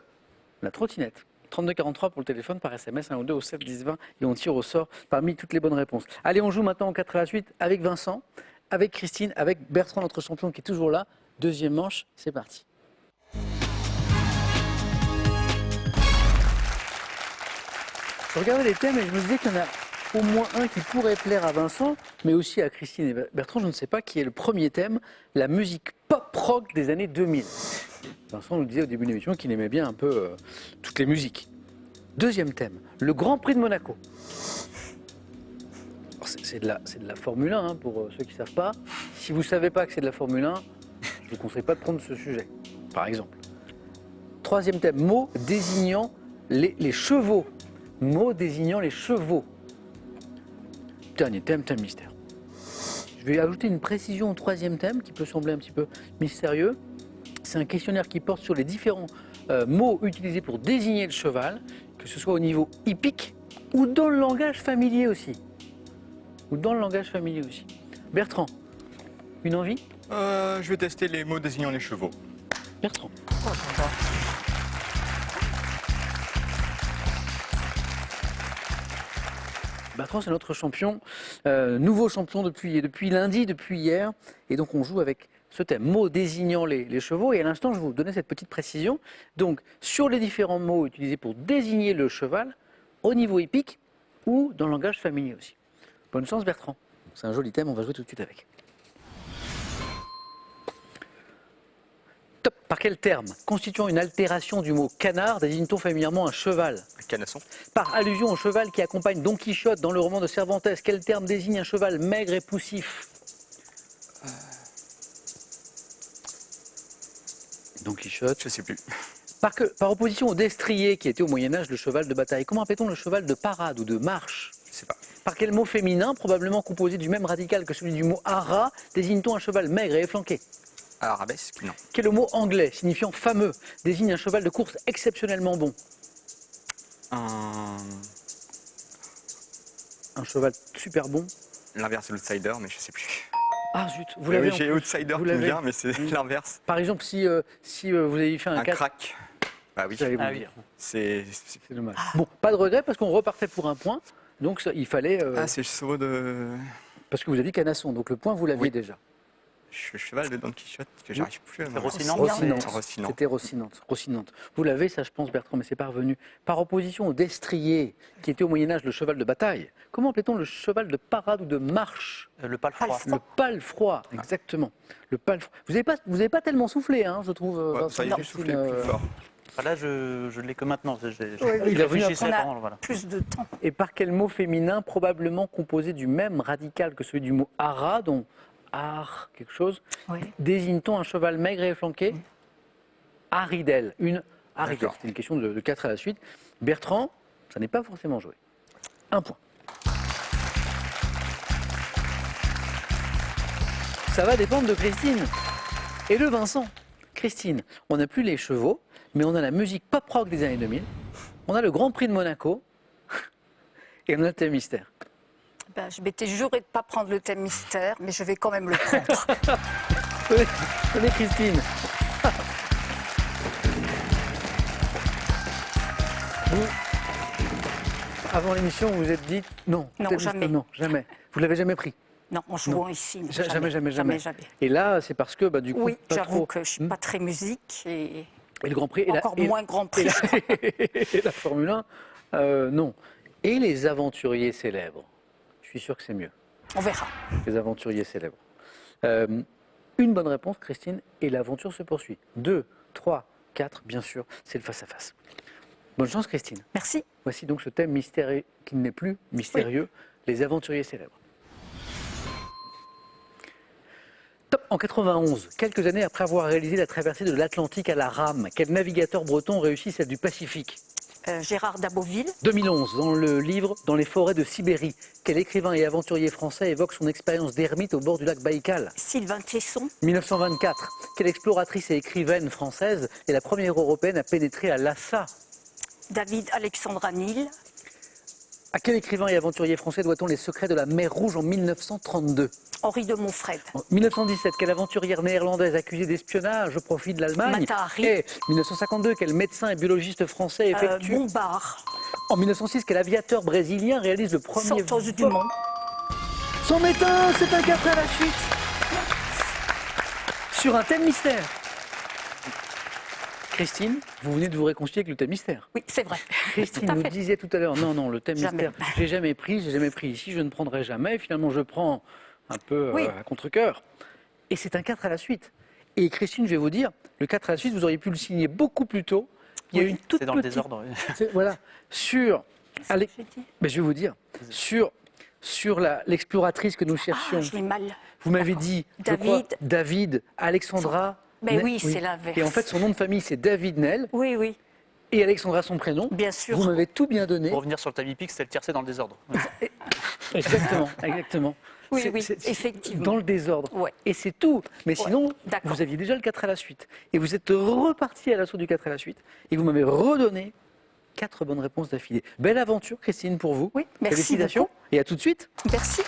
Speaker 1: La trottinette. 3243 pour le téléphone, par SMS, 1 ou 2 au 7 10 20 et on tire au sort parmi toutes les bonnes réponses. Allez, on joue maintenant au 4 à la suite avec Vincent, avec Christine, avec Bertrand, notre champion qui est toujours là. Deuxième manche, c'est parti. Je regardais les thèmes et je me disais qu'il y en a au moins un qui pourrait plaire à Vincent, mais aussi à Christine et Bertrand. Je ne sais pas qui est le premier thème, la musique pop-rock des années 2000. Vincent nous disait au début de l'émission qu'il aimait bien un peu toutes les musiques. Deuxième thème, le Grand Prix de Monaco. C'est de la Formule 1 hein, pour ceux qui ne savent pas. Si vous ne savez pas que c'est de la Formule 1, je ne vous conseille pas de prendre ce sujet, par exemple. Troisième thème, mot désignant les chevaux. Mot désignant les chevaux. Dernier thème, thème mystère. Je vais ajouter une précision au troisième thème qui peut sembler un petit peu mystérieux. C'est un questionnaire qui porte sur les différents mots utilisés pour désigner le cheval, que ce soit au niveau hippique ou dans le langage familier aussi. Bertrand, une envie?
Speaker 2: Je vais tester les mots désignant les chevaux.
Speaker 1: Bertrand. Bertrand, c'est notre champion, nouveau champion depuis lundi, depuis hier. Et donc on joue avec ce thème, mots désignant les chevaux. Et à l'instant, je vais vous donner cette petite précision. Donc, sur les différents mots utilisés pour désigner le cheval, au niveau hippique ou dans le langage familier aussi. Bonne chance, Bertrand. C'est un joli thème, on va jouer tout de suite avec. Top. Par quel terme constituant une altération du mot canard désigne-t-on familièrement un cheval?
Speaker 2: Un canasson.
Speaker 1: Par allusion au cheval qui accompagne Don Quichotte dans le roman de Cervantes, quel terme désigne un cheval maigre et poussif? Don Quichotte.
Speaker 2: Je sais plus.
Speaker 1: Par opposition au destrier qui était au Moyen-Âge le cheval de bataille, comment appelle-t-on le cheval de parade ou de marche?
Speaker 2: Je sais pas.
Speaker 1: Par quel mot féminin, probablement composé du même radical que celui du mot ara, désigne-t-on un cheval maigre et efflanqué?
Speaker 2: Arabesque, non.
Speaker 1: Quel est le mot anglais signifiant fameux désigne un cheval de course exceptionnellement bon? Un cheval super bon.
Speaker 2: L'inverse de l'outsider, mais je sais plus.
Speaker 1: Ah zut, vous l'avez.
Speaker 2: Oui, j'ai outsider qui me vient, mais c'est l'inverse.
Speaker 1: Par exemple, si vous avez fait un
Speaker 2: crack. Bah oui.
Speaker 1: J'allais vous
Speaker 5: Ah
Speaker 1: le
Speaker 5: oui.
Speaker 1: dire.
Speaker 2: C'est
Speaker 1: C'est dommage. Bon, pas de regret parce qu'on repartait pour un point. Donc il fallait.
Speaker 2: c'est le saut de.
Speaker 1: Parce que vous avez dit canasson, donc le point vous l'aviez
Speaker 2: Oui.
Speaker 1: déjà.
Speaker 2: Le cheval de Don Quichotte, que j'arrive plus à me
Speaker 5: Rocinante.
Speaker 2: Rocinante.
Speaker 1: C'était Rocinante. Vous l'avez, ça je pense, Bertrand, mais c'est pas revenu. Par opposition au destrier, qui était au Moyen-Âge le cheval de bataille, comment appelait-on le cheval de parade ou de marche?
Speaker 5: Le palefroid.
Speaker 1: Le palefroid, exactement. Le palefroid. Vous n'avez pas tellement soufflé, hein, je trouve.
Speaker 2: Ouais,
Speaker 1: Vincent,
Speaker 2: ça y est, j'ai
Speaker 1: Christine,
Speaker 2: soufflé plus fort.
Speaker 5: Ah, là, je l'ai que maintenant.
Speaker 1: il est revenu
Speaker 5: réfléchissais
Speaker 4: On a
Speaker 5: pendant, voilà.
Speaker 4: plus de temps.
Speaker 1: Et par quel mot féminin, probablement composé du même radical que celui du mot ara, dont ar, quelque chose,
Speaker 4: Oui.
Speaker 1: désigne-t-on un cheval maigre et efflanqué? Haridelle. Une haridelle.
Speaker 2: D'accord.
Speaker 1: C'était une question de 4 à la suite. Bertrand, ça n'est pas forcément joué. Un point. Ça va dépendre de Christine et de Vincent. Christine, on n'a plus les chevaux, mais on a la musique pop-rock des années 2000. On a le Grand Prix de Monaco et on a le thème mystère.
Speaker 4: Ben, je m'étais juré de ne pas prendre le thème mystère, mais je vais quand même le prendre.
Speaker 1: Tenez, Christine. Vous, avant l'émission, vous vous êtes dit non.
Speaker 4: Non,
Speaker 1: thème
Speaker 4: jamais.
Speaker 1: mystère, non, jamais. Vous l'avez jamais pris?
Speaker 4: Non, en jouant ici. non,
Speaker 1: Jamais. Et là, c'est parce que du coup,
Speaker 4: Oui,
Speaker 1: pas
Speaker 4: j'avoue
Speaker 1: trop.
Speaker 4: que je ne suis pas très musique et
Speaker 1: Et le Grand Prix,
Speaker 4: encore moins Grand Prix.
Speaker 1: et la Formule 1, non. Et les aventuriers célèbres. Je suis sûr que c'est mieux.
Speaker 4: On verra.
Speaker 1: Les aventuriers célèbres. Une bonne réponse, Christine, et l'aventure se poursuit. 2, 3, 4, bien sûr, c'est le face-à-face. Bonne chance, Christine.
Speaker 4: Merci.
Speaker 1: Voici donc ce thème mystérieux, qui n'est plus mystérieux, les aventuriers célèbres. Top. En 91, quelques années après avoir réalisé la traversée de l'Atlantique à la rame, quel navigateur breton réussit celle du Pacifique?
Speaker 4: Gérard Daboville.
Speaker 1: 2011, dans le livre « Dans les forêts de Sibérie », quel écrivain et aventurier français évoque son expérience d'ermite au bord du lac Baïkal?
Speaker 4: Sylvain Tesson.
Speaker 1: 1924, quelle exploratrice et écrivaine française est la première européenne à pénétrer à Lhasa?
Speaker 4: David Alexandre Nil.
Speaker 1: À quel écrivain et aventurier français doit-on les secrets de la mer Rouge en 1932?
Speaker 4: Henri de Montfred.
Speaker 1: En 1917, quelle aventurière néerlandaise accusée d'espionnage au profit de l'Allemagne?
Speaker 4: Mata Hari.
Speaker 1: Et 1952, quel médecin et biologiste français effectue?
Speaker 4: Bombard.
Speaker 1: En 1906, quel aviateur brésilien réalise le premier
Speaker 4: Santos
Speaker 1: vol?
Speaker 4: Dumont.
Speaker 1: Son médecin, c'est un 4 à la suite. Sur un thème mystère. Christine, vous venez de vous réconcilier avec le thème mystère.
Speaker 4: Oui, c'est vrai.
Speaker 1: Christine
Speaker 4: Tout à
Speaker 1: nous
Speaker 4: fait.
Speaker 1: disait tout à l'heure, non, le thème
Speaker 4: Jamais.
Speaker 1: mystère, j'ai jamais pris ici, je ne prendrai jamais. Et finalement, je prends un peu
Speaker 4: Oui.
Speaker 1: à contre-cœur. Et c'est un 4 à la suite. Et Christine, je vais vous dire, le 4 à la suite, vous auriez pu le signer beaucoup plus tôt. Il y a
Speaker 4: Oui,
Speaker 1: une toute
Speaker 5: C'est dans le
Speaker 1: petite...
Speaker 5: désordre.
Speaker 1: Voilà, sur...
Speaker 4: Qu'est-ce
Speaker 1: Allez,
Speaker 4: que j'ai dit
Speaker 1: ben, je vais vous dire, sur l'exploratrice que nous cherchions,
Speaker 4: Ah, je l'ai mal.
Speaker 1: vous m'avez
Speaker 4: D'accord.
Speaker 1: dit, je crois, David, Alexandra...
Speaker 4: Ben
Speaker 1: Ne-
Speaker 4: oui, c'est l'inverse.
Speaker 1: Et en fait, son nom de famille, c'est David Nel,
Speaker 4: Oui, oui,
Speaker 1: et Alexandra, son prénom.
Speaker 4: bien sûr.
Speaker 1: Vous m'avez tout bien donné.
Speaker 5: Pour revenir sur le Tamipix, c'était le tiercé dans le désordre.
Speaker 1: Exactement, exactement.
Speaker 4: Oui, oui, effectivement.
Speaker 1: Dans le désordre.
Speaker 4: Ouais.
Speaker 1: Et c'est tout. Mais
Speaker 4: Ouais,
Speaker 1: sinon,
Speaker 4: d'accord.
Speaker 1: vous aviez déjà le 4 à la suite. Et vous êtes reparti à l'assaut du 4 à la suite. Et vous m'avez redonné 4 bonnes réponses d'affilée. Belle aventure, Christine, pour vous.
Speaker 4: Oui, merci
Speaker 1: Félicitations.
Speaker 4: beaucoup.
Speaker 1: Et à tout de suite.
Speaker 4: Merci.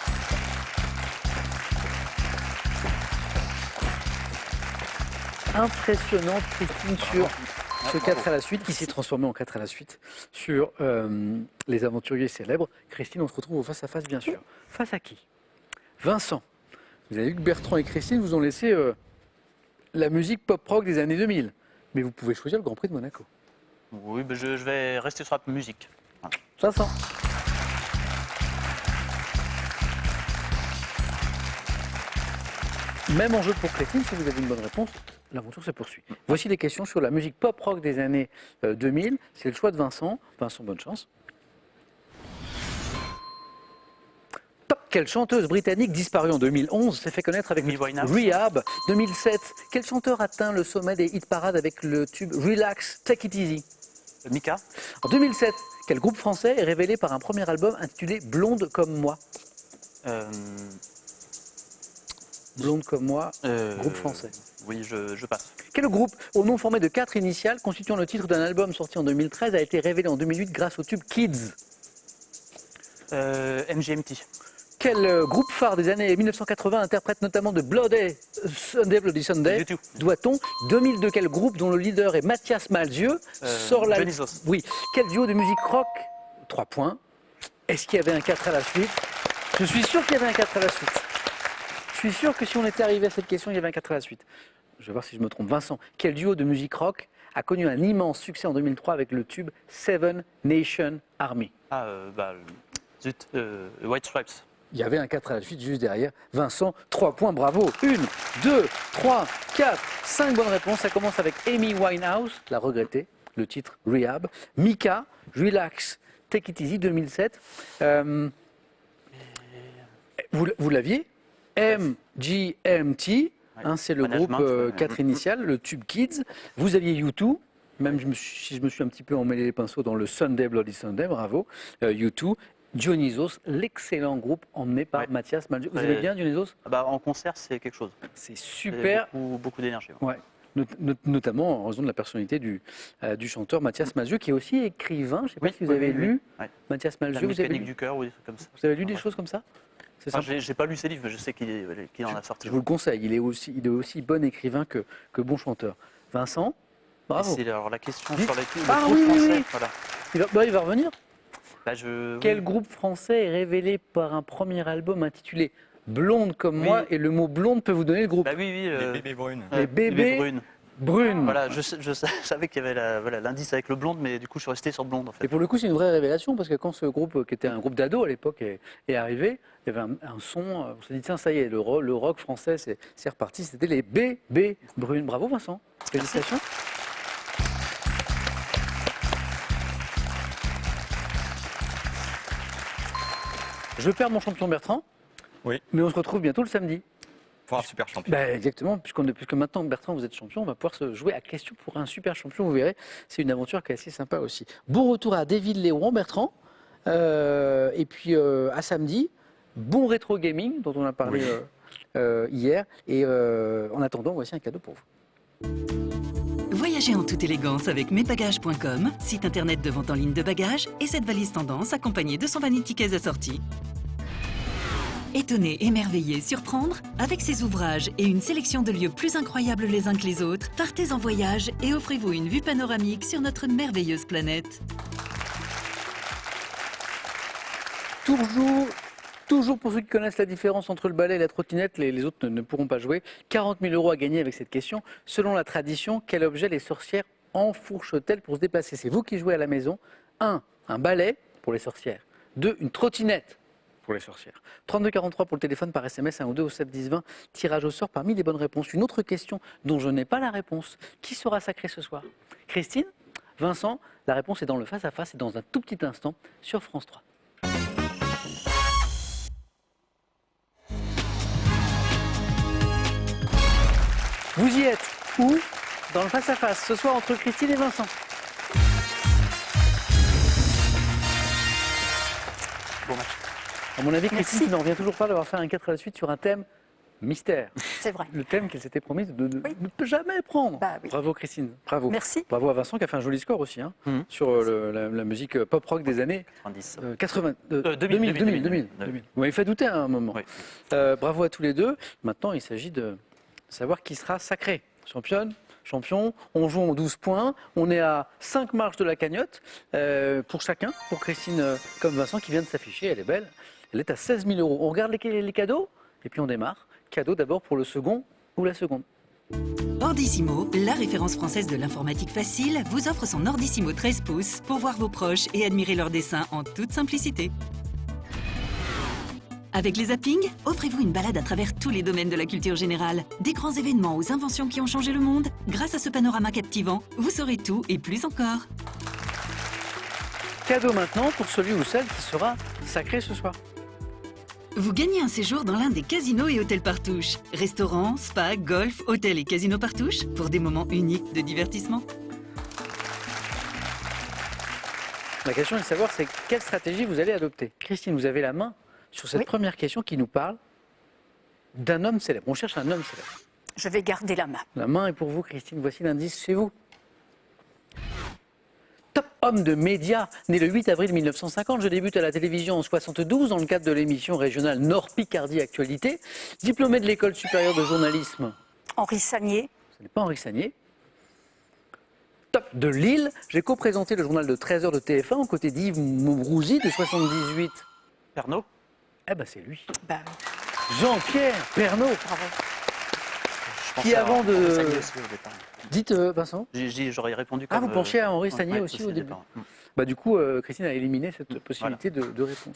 Speaker 1: Impressionnante, Christine, sur ce 4 à la suite, qui s'est transformé en 4 à la suite, sur les aventuriers célèbres. Christine, on se retrouve au face-à-face, bien sûr. Face à qui? Vincent. Vous avez vu que Bertrand et Christine vous ont laissé la musique pop-rock des années 2000. Mais vous pouvez choisir le Grand Prix de Monaco.
Speaker 5: Oui, ben je vais rester sur la musique. Voilà.
Speaker 1: Vincent. Même enjeu pour Christine, si vous avez une bonne réponse, l'aventure se poursuit. Voici les questions sur la musique pop-rock des années 2000. C'est le choix de Vincent. Vincent, bonne chance. Top. Quelle chanteuse britannique disparue en 2011 s'est fait connaître avec
Speaker 5: Amy
Speaker 1: le
Speaker 5: Winehouse.
Speaker 1: Rehab? 2007. Quel chanteur atteint le sommet des hit parades avec le tube Relax, Take It Easy?
Speaker 5: Mika,
Speaker 1: En 2007, quel groupe français est révélé par un premier album intitulé Blonde comme moi? Blonde comme moi, groupe français.
Speaker 5: Oui, je passe.
Speaker 1: Quel groupe, au nom formé de 4 initiales, constituant le titre d'un album sorti en 2013, a été révélé en 2008 grâce au tube Kids?
Speaker 5: MGMT.
Speaker 1: Quel groupe phare des années 1980 interprète notamment de Bloody Sunday, Bloody Sunday?
Speaker 5: U2.
Speaker 1: Doit-on 2002, quel groupe dont le leader est Mathias Malzieu sort la...
Speaker 5: Dionysos.
Speaker 1: Oui. Quel duo de musique rock? 3 points. Est-ce qu'il y avait un 4 à la suite? Je suis sûr qu'il y avait un 4 à la suite. Je suis sûr que si on était arrivé à cette question, il y avait un 4 à la suite. Je vais voir si je me trompe. Vincent, quel duo de musique rock a connu un immense succès en 2003 avec le tube Seven Nation Army?
Speaker 5: Zut, White Stripes.
Speaker 1: Il y avait un 4 à la suite juste derrière. Vincent, 3 points, bravo. 1, 2, 3, 4, 5 bonnes réponses. Ça commence avec Amy Winehouse, la regrettée, le titre Rehab. Mika, Relax, Take It Easy, 2007. Vous l'aviez? MGMT, hein, c'est le
Speaker 5: Management,
Speaker 1: groupe 4 initial, le tube Kids. Vous aviez U2, même si je me suis un petit peu emmêlé les pinceaux dans le Sunday, Bloody Sunday, bravo. U2. Dionysos, l'excellent groupe emmené par
Speaker 5: Ouais.
Speaker 1: Mathias Malzieu. Vous aimez bien Dionysos?
Speaker 5: En concert, c'est quelque chose.
Speaker 1: C'est
Speaker 5: C'est
Speaker 1: super.
Speaker 5: beaucoup d'énergie. Ouais.
Speaker 1: Ouais. Notamment en raison de la personnalité du chanteur Mathias Malzieu, qui est aussi écrivain. Je ne sais pas si vous avez lu
Speaker 5: Ouais.
Speaker 1: Mathias
Speaker 5: La
Speaker 1: Malzieu. Vous avez
Speaker 5: mécanique
Speaker 1: lu,
Speaker 5: du cœur, oui, comme ça.
Speaker 1: vous avez lu des choses comme ça? C'est ça.
Speaker 5: J'ai pas lu ses livres, mais je sais qu'il en a sorti.
Speaker 1: Je vous le conseille. Il est aussi bon écrivain que bon chanteur. Vincent, bravo.
Speaker 5: C'est alors la question
Speaker 1: Vite.
Speaker 5: sur les
Speaker 1: Ah
Speaker 5: groupes
Speaker 1: oui, oui,
Speaker 5: français.
Speaker 1: oui.
Speaker 5: Voilà.
Speaker 1: Il va revenir.
Speaker 5: Oui.
Speaker 1: Quel groupe français est révélé par un premier album intitulé Blonde comme
Speaker 5: Oui.
Speaker 1: moi, et le mot blonde peut vous donner le groupe?
Speaker 5: Oui.
Speaker 2: Les bébés brunes.
Speaker 1: Les bébés
Speaker 5: brunes.
Speaker 1: Brune.
Speaker 5: Voilà, je savais qu'il y avait l'indice avec le blonde, mais du coup, je suis resté sur blonde en fait.
Speaker 1: Et pour le coup, c'est une vraie révélation, parce que quand ce groupe, qui était un groupe d'ados à l'époque, est arrivé, il y avait un son, on s'est dit, tiens, ça y est, le rock français, c'est reparti, c'était les bébés brunes. Bravo Vincent, félicitations. Je perds mon champion Bertrand.
Speaker 2: Oui.
Speaker 1: Mais on se retrouve bientôt le samedi.
Speaker 2: Pour un super champion.
Speaker 1: Bah, exactement, puisque maintenant Bertrand vous êtes champion, on va pouvoir se jouer à question pour un super champion, vous verrez, c'est une aventure qui est assez sympa aussi. Bon retour à Déville-les-Rouen, Bertrand, et puis à samedi, bon rétro gaming dont on a parlé hier, et en attendant, voici un cadeau pour vous.
Speaker 6: Voyagez en toute élégance avec mesbagages.com, site internet de vente en ligne de bagages, et cette valise tendance accompagnée de son vanity case assorti. Étonner, émerveiller, surprendre, avec ses ouvrages et une sélection de lieux plus incroyables les uns que les autres, partez en voyage et offrez-vous une vue panoramique sur notre merveilleuse planète.
Speaker 1: Toujours pour ceux qui connaissent la différence entre le balai et la trottinette, les autres ne pourront pas jouer. 40 000 € à gagner avec cette question. Selon la tradition, quel objet les sorcières enfourchent-elles pour se déplacer? C'est vous qui jouez à la maison. 1. Un balai pour les sorcières. 2. Une trottinette pour les sorcières. 3243 pour le téléphone, par SMS, 1 ou 2 au 7 10 20. Tirage au sort parmi les bonnes réponses. Une autre question dont je n'ai pas la réponse. Qui sera sacré ce soir? Christine? Vincent? La réponse est dans le face-à-face et dans un tout petit instant sur France 3. Vous y êtes où? Dans le face-à-face, ce soir entre Christine et Vincent.
Speaker 5: Bon match.
Speaker 1: À mon avis, Christine
Speaker 4: Merci.
Speaker 1: n'en revient toujours pas d'avoir fait un 4 à la suite sur un thème mystère.
Speaker 4: C'est vrai.
Speaker 1: Le thème qu'elle s'était promise de
Speaker 4: Oui.
Speaker 1: ne jamais prendre.
Speaker 4: Bah oui.
Speaker 1: Bravo Christine, bravo.
Speaker 4: Merci.
Speaker 1: Bravo à Vincent qui a fait un joli score aussi hein,
Speaker 5: Mhm.
Speaker 1: sur la musique pop-rock des années
Speaker 5: 90.
Speaker 1: 2000. Vous m'avez fait douter à un moment.
Speaker 5: Oui.
Speaker 1: Bravo à tous les deux. Maintenant, il s'agit de savoir qui sera sacré. Champion, on joue en 12 points, on est à 5 marches de la cagnotte pour chacun, pour Christine comme Vincent qui vient de s'afficher, elle est belle, elle est à 16 000 €. On regarde les cadeaux et puis on démarre. Cadeau d'abord pour le second ou la seconde.
Speaker 6: Ordissimo, la référence française de l'informatique facile, vous offre son Ordissimo 13 pouces pour voir vos proches et admirer leurs dessins en toute simplicité. Avec les zappings, offrez-vous une balade à travers tous les domaines de la culture générale. Des grands événements aux inventions qui ont changé le monde. Grâce à ce panorama captivant, vous saurez tout et plus encore.
Speaker 1: Cadeau maintenant pour celui ou celle qui sera sacré ce soir.
Speaker 6: Vous gagnez un séjour dans l'un des casinos et hôtels Partouche. Restaurants, spa, golf, hôtels et casinos Partouche pour des moments uniques de divertissement.
Speaker 1: La question est de savoir c'est quelle stratégie vous allez adopter. Christine, vous avez la main sur cette
Speaker 4: Oui.
Speaker 1: première question qui nous parle d'un homme célèbre. On cherche un homme célèbre.
Speaker 4: Je vais garder la main.
Speaker 1: La main est pour vous, Christine. Voici l'indice chez vous. Top homme de médias, né le 8 avril 1950. Je débute à la télévision en 72 dans le cadre de l'émission régionale Nord-Picardie Actualité. Diplômé de l'école supérieure de journalisme.
Speaker 4: Henri Sagnier,
Speaker 1: Ce n'est pas Henri Sagnier. Top de Lille. J'ai co-présenté le journal de 13h de TF1 aux côtés d'Yves Mourouzi de 78.
Speaker 5: Pernod.
Speaker 1: Eh ben c'est lui.
Speaker 4: bah,
Speaker 1: Jean-Pierre Pernaut.
Speaker 4: bravo.
Speaker 5: Je
Speaker 1: Qui
Speaker 5: pensais à
Speaker 1: avant de-
Speaker 5: Henri Sagnier aussi au départ.
Speaker 1: Dites Vincent.
Speaker 5: J'aurais répondu
Speaker 1: Ah,
Speaker 5: comme...
Speaker 1: vous penchiez à Henri
Speaker 5: ouais,
Speaker 1: Sagnier
Speaker 5: ouais,
Speaker 1: aussi au début.
Speaker 5: départ.
Speaker 1: Bah, du coup, Christine a éliminé cette possibilité de réponse.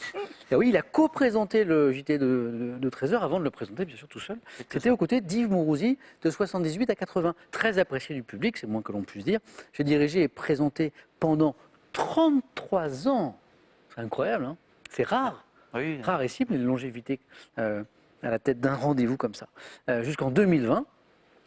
Speaker 1: Et oui, il a co-présenté le JT de 13h avant de le présenter, bien sûr, tout seul. C'était aux côtés d'Yves Mourouzi, de 78 à 80. Très apprécié du public, c'est moins que l'on puisse dire. J'ai dirigé et présenté pendant 33 ans. C'est incroyable, hein? C'est rare.
Speaker 5: Oui,
Speaker 1: Rarissime, les longévités à la tête d'un rendez-vous comme ça. Jusqu'en 2020,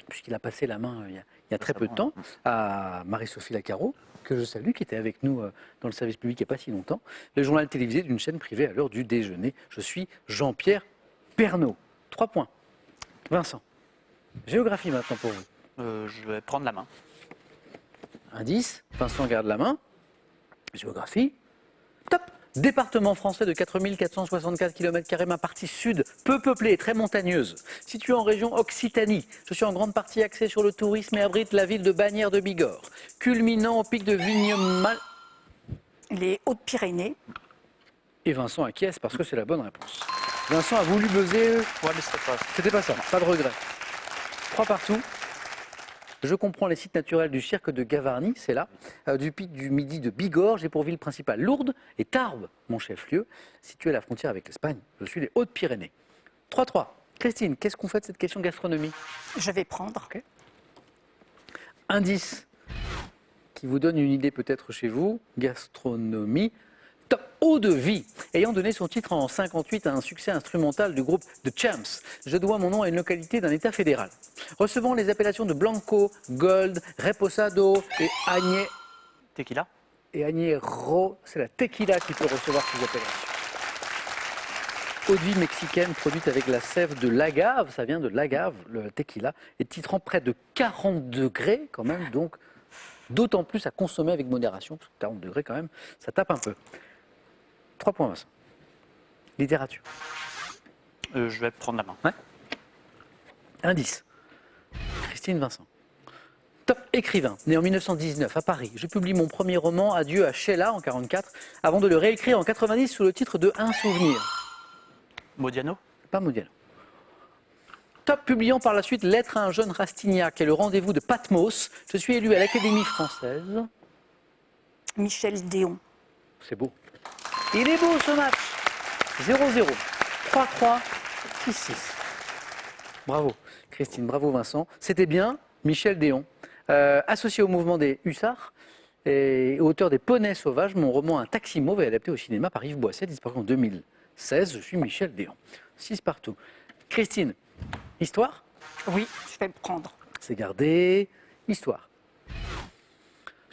Speaker 1: puisqu'il a passé la main il y a très peu de temps, à Marie-Sophie Lacaro, que je salue, qui était avec nous dans le service public il n'y a pas si longtemps, le journal télévisé d'une chaîne privée à l'heure du déjeuner. Je suis Jean-Pierre Pernaut. 3 points. Vincent, géographie maintenant pour vous.
Speaker 5: je vais prendre la main.
Speaker 1: Indice, Vincent garde la main. Géographie. Top. Département français de 4464 km², ma partie sud, peu peuplée et très montagneuse. Située en région Occitanie, je suis en grande partie axé sur le tourisme et abrite la ville de Bagnères de Bigorre. Culminant au pic de Vignemal.
Speaker 4: Les Hautes-Pyrénées,
Speaker 1: Et Vincent acquiesce parce que c'est la bonne réponse. Vincent a voulu buzzer,
Speaker 5: Ouais, mais
Speaker 1: c'était pas ça, pas de regret. 3 partout. Je comprends les sites naturels du cirque de Gavarnie, c'est là, du pic du Midi de Bigorre, j'ai pour ville principale Lourdes et Tarbes, mon chef-lieu, situé à la frontière avec l'Espagne. Je suis les Hautes-Pyrénées. 3-3. Christine, qu'est-ce qu'on fait de cette question gastronomie?
Speaker 4: je vais prendre.
Speaker 1: Indice qui vous donne une idée peut-être chez vous, gastronomie. Top Eau de vie. Ayant donné son titre en 58 à un succès instrumental du groupe The Champs, je dois mon nom à une localité d'un État fédéral. Recevant les appellations de Blanco, Gold, Reposado et Añe...
Speaker 5: Tequila.
Speaker 1: Et Añejo, c'est la tequila qui peut recevoir ces appellations. Eau de vie mexicaine produite avec la sève de l'agave, ça vient de l'agave, le tequila, et titrant près de 40 degrés quand même, donc d'autant plus à consommer avec modération, parce que 40 degrés quand même, ça tape un peu. 3 points, Vincent. Littérature.
Speaker 5: Je vais prendre la main.
Speaker 1: Ouais. Indice. Christine Vincent. Top écrivain, né en 1919 à Paris. Je publie mon premier roman, Adieu à Sheila, en 1944, avant de le réécrire en 1990 sous le titre de Un souvenir.
Speaker 5: Modiano.
Speaker 1: Pas Modiano. Top publiant par la suite Lettre à un jeune Rastignac et le rendez-vous de Patmos. Je suis élu à l'Académie française.
Speaker 4: Michel Déon.
Speaker 1: C'est beau. Il est beau ce match. 0-0, 3-3, 6-6. Bravo Christine, bravo Vincent. C'était bien Michel Déon. Associé au mouvement des Hussards et auteur des Poneys sauvages, mon roman Un taxi mauve est adapté au cinéma par Yves Boisset, disparu en 2016. Je suis Michel Déon. 6 partout. Christine, histoire?
Speaker 4: Oui, je vais le prendre.
Speaker 1: C'est gardé. Histoire.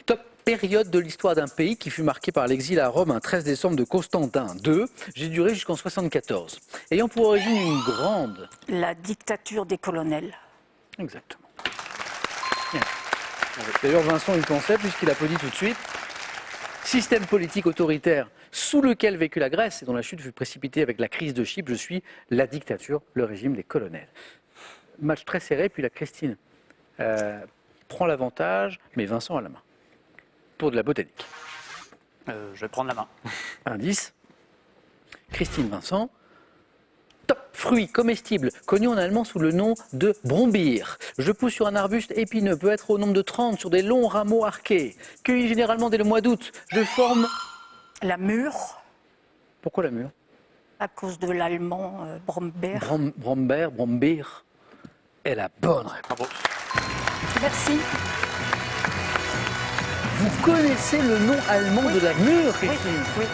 Speaker 1: Top période de l'histoire d'un pays qui fut marqué par l'exil à Rome un 13 décembre de Constantin II. J'ai duré jusqu'en 1974. Ayant pour origine une grande...
Speaker 4: La dictature des colonels.
Speaker 1: Exactement. Bien. D'ailleurs, Vincent y pensait puisqu'il a dit tout de suite. Système politique autoritaire sous lequel vécut la Grèce et dont la chute fut précipitée avec la crise de Chypre, je suis la dictature, le régime des colonels. Match très serré, puis la Christine prend l'avantage, mais Vincent a la main. Pour de la botanique.
Speaker 5: Je vais prendre la main.
Speaker 1: Indice. Christine Vincent. Top fruit comestible, connu en allemand sous le nom de Brombeer. Je pousse sur un arbuste épineux, peut être au nombre de 30 sur des longs rameaux arqués. Cueilli généralement dès le mois d'août. Je forme...
Speaker 4: La mûre,
Speaker 1: Pourquoi la mûre?
Speaker 4: à cause de l'allemand Brombeer.
Speaker 1: Brombeer est la bonne réponse.
Speaker 5: Bravo.
Speaker 4: Merci.
Speaker 1: Vous connaissez le nom allemand de la mûre,
Speaker 4: Oui,
Speaker 1: Christine?
Speaker 4: oui.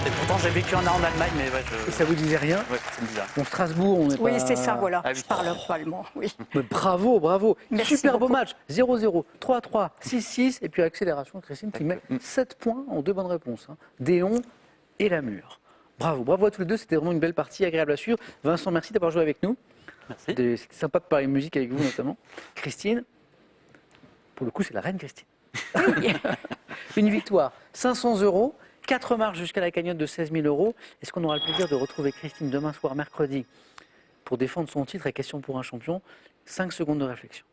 Speaker 5: Et pourtant, j'ai vécu un an en Allemagne, mais ouais,
Speaker 1: Et ça vous disait rien?
Speaker 5: ouais, c'est bizarre.
Speaker 1: Bon, Strasbourg, on n'est
Speaker 4: Oui,
Speaker 1: pas...
Speaker 4: c'est ça, voilà.
Speaker 5: Ah oui.
Speaker 4: Je parle pas allemand, oui.
Speaker 1: Mais bravo, bravo.
Speaker 4: Merci
Speaker 1: Super beau
Speaker 4: beaucoup.
Speaker 1: match. 0-0, 3-3, 6-6. Et puis accélération, Christine qui met 7 points en 2 bonnes réponses. Hein. Déon et la mûre. Bravo, bravo à tous les deux. C'était vraiment une belle partie, agréable à suivre. Vincent, merci d'avoir joué avec nous.
Speaker 5: Merci.
Speaker 1: C'était sympa de parler musique avec vous notamment. Christine, pour le coup, c'est la reine Christine. Une victoire, 500 €, 4 marches jusqu'à la cagnotte de 16 000 €. Est-ce qu'on aura le plaisir de retrouver Christine demain soir, mercredi, pour défendre son titre et question pour un champion? 5 secondes de réflexion.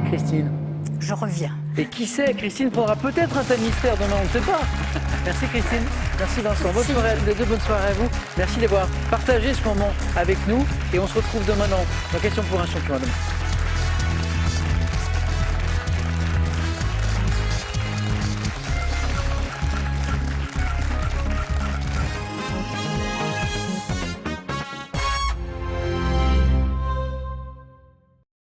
Speaker 1: Christine.
Speaker 4: Je reviens.
Speaker 1: Et qui sait, Christine prendra peut-être un thème mystère demain, on ne sait pas. Merci Christine, merci Vincent. Bonne soirée à tous les deux, bonne soirée à vous. Merci d'avoir partagé ce moment avec nous. Et on se retrouve demain dans Question pour un champion. À demain.